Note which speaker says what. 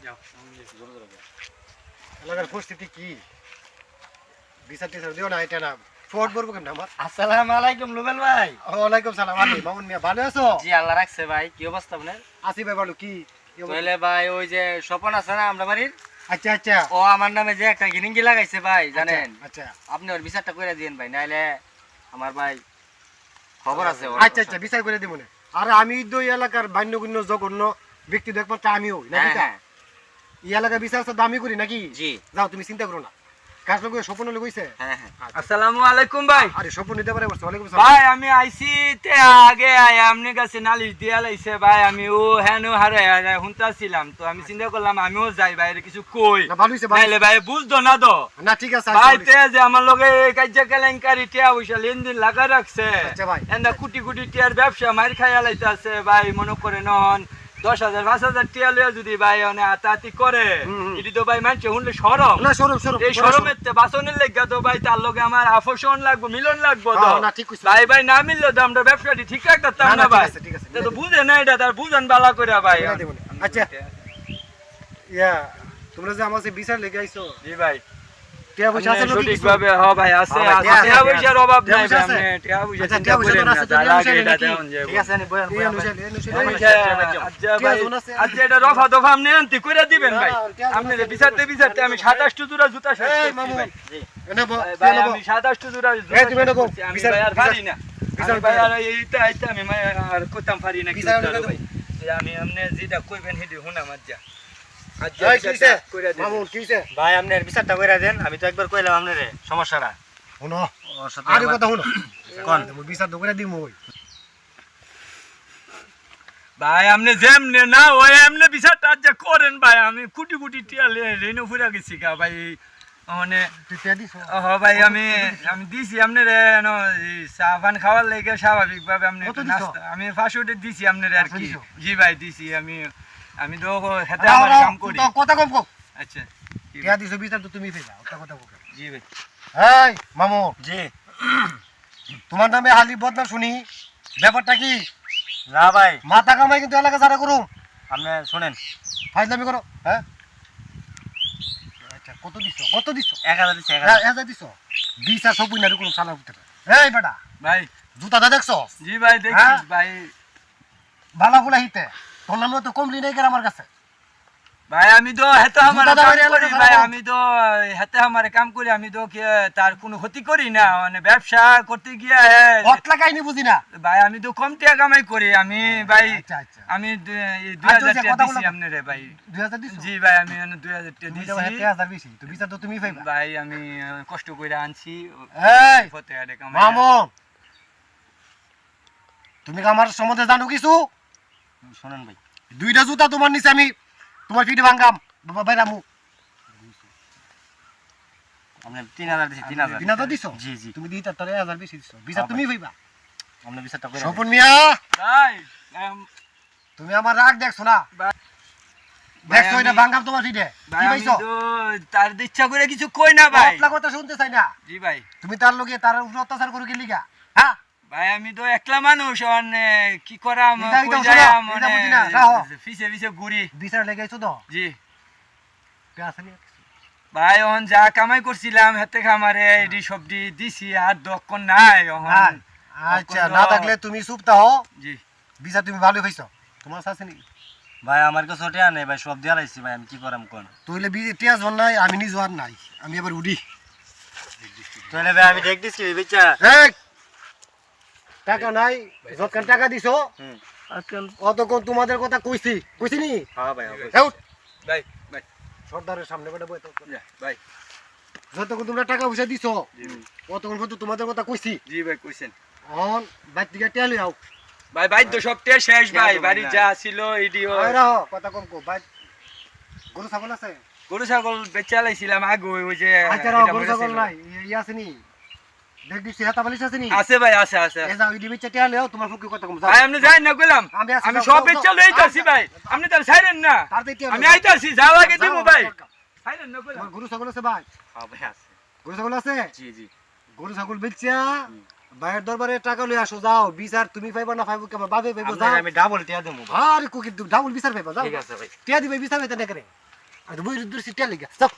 Speaker 1: যাও এলাকার পরিস্থিতি কি বিচার টিচার দিও না এটা না ফোর্ট বলবো কেন আমার
Speaker 2: আসসালামু আলাইকুম রুবেল ভাই।
Speaker 1: ওয়ালাইকুম সালাম আলী মামুন মিয়া ভালো আছো
Speaker 2: জি আল্লাহ রাখছে ভাই, কি অবস্থা আপনার?
Speaker 1: আসি ভাই ভালো কি
Speaker 2: তাহলে ভাই ওই যে স্বপন আছে না আমরা বাড়ির,
Speaker 1: আচ্ছা আচ্ছা
Speaker 2: ও আমার নামে যে একটা গিরিঙ্গি লাগাইছে ভাই জানেন।
Speaker 1: আচ্ছা
Speaker 2: আপনি ওর বিচারটা করে দিন ভাই, নাইলে আমার ভাই খবর আছে ওর।
Speaker 1: আচ্ছা আচ্ছা বিচার করে দিব না আর আমি তো এই এলাকার বান্যগুণ্য জঘন্য ব্যক্তি একমাত্র আমিও নাকি
Speaker 2: হ্যাঁ হ্যাঁ
Speaker 1: এই এলাকার বিচার দামি করি নাকি
Speaker 2: জি
Speaker 1: যাও তুমি চিন্তা করো না কাজ লোক স্বপ্ন লোক হইছে
Speaker 2: হ্যাঁ হ্যাঁ।
Speaker 3: আসসালামু আলাইকুম ভাই।
Speaker 1: আরে স্বপ্ন নিতে পারে বলছো ওয়ালাইকুম সালাম
Speaker 3: ভাই আমি আইছি তে আগে আমনে কাছে নালিশ দিয়া লাইছে ভাই, আমি ও হেন হারে হুনতাছিলাম তো আমি চিন্তা করলাম আমিও যাই বাইরে কিছু কই,
Speaker 1: না ভালো হইছে
Speaker 3: নাইলে ভাই বুঝতো না তো
Speaker 1: না ঠিক আছে
Speaker 3: ভাই তে যে আমার লগে কাজ্য কেলেঙ্কারি টিয়া পয়সা লেনদেন লাগা রাখছে,
Speaker 1: আচ্ছা ভাই
Speaker 3: এন্দা কোটি কোটি টিয়ার ব্যবসা মার খাইয়া লাইতাছে ভাই। মনে করে নন 10,000 5,000 টিয়া লইয়া যদি ভাই অনে আতাতি করে এটি তো ভাই মানছে হুনলে শরম
Speaker 1: না সরব সরব
Speaker 3: এই শরমের তে বাসনের লাগা তো ভাই তার লগে আমার আফসন লাগবো মিলন লাগবো তো
Speaker 1: না ঠিক কইছো
Speaker 3: ভাই ভাই না মিললে তো আমরা ব্যবসাটি ঠিক রাখতাম না ভাই।
Speaker 1: ঠিক আছে
Speaker 3: এটা তো বুঝে না, এটা তার বুঝান বালা করে ভাই।
Speaker 1: আচ্ছা ইয়া তোমরা যে আমার বিচার লেগে আইছো
Speaker 3: জি ভাই
Speaker 1: টিয়া পয়সা আছে নাকি
Speaker 3: সঠিক ভাবে হ ভাই আছে
Speaker 1: হ্যাঁ ভাই,
Speaker 3: আছে, টিয়া পয়সার অভাব
Speaker 1: টিয়া
Speaker 3: নাই
Speaker 1: পয়সা
Speaker 3: ভাই,
Speaker 1: আছে?
Speaker 3: আপনি টিয়া পয়সা
Speaker 1: আচ্ছা,
Speaker 3: চিন্তা
Speaker 1: টিয়া পয়সা
Speaker 3: করেন
Speaker 1: তো
Speaker 3: না,
Speaker 1: আছে,
Speaker 3: তার
Speaker 1: টিয়া
Speaker 3: আগে
Speaker 1: পয়সা
Speaker 3: এটা
Speaker 1: নাকি?
Speaker 3: দেন যে
Speaker 2: ঠিক আছে নি বয়ান
Speaker 1: এই
Speaker 2: বয়ান
Speaker 1: অনুসারে
Speaker 3: আচ্ছা ভাই আচ্ছা এটা রফা দফা আপনি আনতি কইরা দিবেন ভাই। আপনি বিচারতে বিচারতে আমি 27 জোড়া জুতা শেষ
Speaker 1: এই
Speaker 3: করছি
Speaker 1: মামু
Speaker 3: ভাই।
Speaker 1: এনে বল
Speaker 3: ভাই আমি 27 জোড়া জুতা
Speaker 1: এই তুমি
Speaker 3: শেষ
Speaker 1: নেবো,
Speaker 3: করছি, আমি
Speaker 1: বিচার-
Speaker 3: ভাই আর পারি না।
Speaker 1: বিচার
Speaker 3: আমি ভাই আর এইটা আমি আর করতাম পারি না
Speaker 1: বিচার
Speaker 3: কিছু
Speaker 1: নেবো।
Speaker 3: ভাই। যে আমি আপনি যেটা কইবেন হেডি হুনা মাজ্জা আচ্ছা
Speaker 1: এই কিছে
Speaker 3: কইরা দিবেন।
Speaker 1: মামু কিছে
Speaker 2: ভাই আপনার বিচারটা কইরা দেন, আমি তো একবার কইলাম আপনারে সমস্যাটা
Speaker 1: শুনো
Speaker 2: ওর সাথে
Speaker 1: আরে
Speaker 2: আবার-
Speaker 1: কথা শুনো
Speaker 2: কোন?
Speaker 1: তুমি বিচার তো করে দিমু ওই
Speaker 3: ভাই আপনি যেমনে না ওই এমনি বিচারটা যে করেন ভাই, আমি কোটি কোটি টিয়া রেনু ফুরা গেছি গা ভাই মানে
Speaker 1: তুই টিয়া দিছো
Speaker 3: ভাই আমি দিছি আপনার চা পান খাওয়ার লেগে স্বাভাবিক ভাবে আপনি
Speaker 1: কত
Speaker 3: একটু
Speaker 1: দিছো?
Speaker 3: নাস্তা আমি 500 দিছি আপনার আর
Speaker 1: 500
Speaker 3: কি।
Speaker 1: দিছো?
Speaker 3: জি ভাই দিছি আমি তো হাতে আমার কাম করি।
Speaker 1: তো কথা কম কম
Speaker 3: আচ্ছা কি
Speaker 1: টিয়া
Speaker 3: ভাই?
Speaker 1: দিছো বিচার তো তুমি ফেলা ওটা কথা কম
Speaker 3: জি ভাই
Speaker 1: এই মামু
Speaker 2: জি
Speaker 1: তোমার নামে হালি বদনাম শুনি ব্যাপারটা কি
Speaker 2: না ভাই
Speaker 1: মাথা কামাই কিন্তু এলাকা সারা করুম
Speaker 2: আপনি শুনেন
Speaker 1: ফাইজলামি করো হ্যাঁ আচ্ছা কত দিছো
Speaker 2: 1000 দিছে 1000
Speaker 1: এজা দিছো বিচার সবই না করুম সালার ভিতরে এই বেটা
Speaker 3: ভাই
Speaker 1: জুতাটা দেখছো
Speaker 3: জি ভাই দেখি
Speaker 1: হ্যাঁ?
Speaker 3: ভাই
Speaker 1: বালা গুলা হিতে তোর নামে তো কমলি নাই কেন আমার কাছে
Speaker 3: ভাই আমি তো হাতে আমার
Speaker 1: জুতা
Speaker 3: কাম
Speaker 1: দাঁড়িয়ে
Speaker 3: করি
Speaker 1: এলাকা
Speaker 3: ভাই,
Speaker 1: সারা
Speaker 3: আমি তো হাতে আমার কাম করি, আমি তো তার কোনো ক্ষতি করি না মানে ব্যবসা করতে গিয়া
Speaker 1: অটলা কাহিনী বুঝি না
Speaker 3: ভাই আমি তো কম টাকা কামাই করি আমি ভাই
Speaker 1: আচ্ছা আচ্ছা
Speaker 3: আমি
Speaker 1: আচ্ছা,
Speaker 3: 2000 টাকা
Speaker 1: কথা
Speaker 3: দিছি
Speaker 1: বলো।
Speaker 3: আপনারে ভাই।
Speaker 1: 2000 দিছো
Speaker 3: জি ভাই আমি 2000 টাকা
Speaker 1: তুমি যাও
Speaker 3: দিছি
Speaker 1: 1000 বেশি তো বিচার তো তুমি পাইবা
Speaker 3: ভাই আমি কষ্ট করে আনছি
Speaker 1: এই
Speaker 3: ফতে আডে কামাই
Speaker 1: মামু তুমি কি আমার সম্বন্ধে জানো কিছু
Speaker 2: শুনেন ভাই
Speaker 1: দুইটা জুতা তোমার নিচে আমি তোমার পিঠে ভাঙ্গাম বাবা ভাই রামু
Speaker 2: আপনি 3000 দিছি 3000
Speaker 1: 3000 দিছো
Speaker 2: জি জি
Speaker 1: তুমি দিতা তারে 1000 বেশি দিছো বিচার তুমি পাইবা
Speaker 2: আপনি বিচারটা কইরা
Speaker 1: স্বপন মিয়া
Speaker 3: ভাই
Speaker 1: তুমি আমার রাগ দেখছো না
Speaker 3: ভাই,
Speaker 1: দেখছো
Speaker 3: আমি-
Speaker 1: এটা ভাঙ্গাম তোমার পিঠে
Speaker 3: ভাই
Speaker 1: কি
Speaker 3: আমি
Speaker 1: পাইছো
Speaker 3: তো তার ইচ্ছা করে কিছু কই না ভাই।
Speaker 1: অটলা কথা শুনতে চাই না
Speaker 3: জি ভাই
Speaker 1: তুমি তার লগে তার উপর অত্যাচার করো কি লিগা হ্যাঁ
Speaker 3: ভাই আমি তো একলা মানুষ কি করাম
Speaker 1: এটা
Speaker 3: কই
Speaker 1: শোনো,
Speaker 3: যাইম
Speaker 1: এটা বুঝি না, রাহো।
Speaker 3: পিছে পিছে ঘুরি।
Speaker 1: বিচার লেগেছো তো
Speaker 3: জি
Speaker 1: পেছানি
Speaker 3: ভাই অহন যা কামাই করছিলাম হাতে খামারে এডি সবজি দিছি আর দক্কন নাই অহন
Speaker 1: আচ্ছা না থাকলে তুমি চুপ থাও
Speaker 3: জি
Speaker 1: বিচার তুমি ভালো পাইছো তোমার আছে নি
Speaker 2: ভাই আমার কাছে ওটা নেই ভাই, সব দিয়া লাইছি ভাই, আমি কি করাম কোন?
Speaker 1: তুইলে টিয়া জন নাই আমি নিজ আর নাই আমি এবার উড়ি
Speaker 2: তাহলে ভাই আমি দেখ দিছি বিচার
Speaker 1: এই টাকা নাই যতক্ষণ টাকা দিছো অতক্ষণ তোমাদের কথা কইছি নি
Speaker 2: হ্যাঁ ভাই
Speaker 1: এই উঠ।
Speaker 3: ভাই ভাই
Speaker 1: সর্দারের সামনে বেটা বই
Speaker 3: ভাই
Speaker 1: যতক্ষণ তোমরা টাকা পয়সা দিছো
Speaker 3: জি
Speaker 1: অতক্ষণ পর্যন্ত তোমাদের কথা কইছি
Speaker 3: জি ভাই কইছেন
Speaker 1: অন বাইর থেকে টিয়া লই আও
Speaker 3: ভাই ভাই তো সব তে শেষ ভাই বাড়ি যা ছিল এডিও
Speaker 1: আয় রাও কথা কম কো ভাই গরু ছাগল আছে
Speaker 3: গরু ছাগল বেচা লাইছিলাম আগে ওই যে
Speaker 1: আচ্ছা রাও
Speaker 3: এটা
Speaker 1: গরু ছাগল
Speaker 3: মরেছিল।
Speaker 1: নাই ই আছে নি দেখ দিছি হাতা বালিশ আছে নি
Speaker 3: আছে ভাই আছে আছে
Speaker 1: এ যাও ইডি বিচে টিয়া লও তোমার ফুকি কথা কম যাও
Speaker 3: ভাই আপনি যাই না কইলাম
Speaker 1: আমি আছি,
Speaker 3: আমি
Speaker 1: যাও,
Speaker 3: সব
Speaker 1: যাও,
Speaker 3: বেচা
Speaker 1: যাও।
Speaker 3: লইতাছি ভাই আপনি তাহলে ছাইরেন না
Speaker 1: তাড়াতাড়ি টিয়া
Speaker 3: আমি আইতাছি যাও আগে দিব ভাই ছাইরেন না কইলাম
Speaker 1: তোমার গরু ছাগল আছে ভাই
Speaker 2: হ্যাঁ ভাই আছে
Speaker 1: গরু ছাগল আছে
Speaker 2: জি জি
Speaker 1: গরু ছাগল বেচা বাইরের দরবারে টাকা লই আসো যাও বিচার তুমি পাইবা না পাইবো কেমন বাবে পাইবো যাও
Speaker 2: আমি ডাবল টিয়া দেবো ভাই।
Speaker 1: আরে কুকি ডাবল বিচার পাইবা যাও
Speaker 2: ঠিক আছে ভাই
Speaker 1: টিয়া দিবে বিচার পাইতে না করে আর বই দূর সিটটা লেগে যাও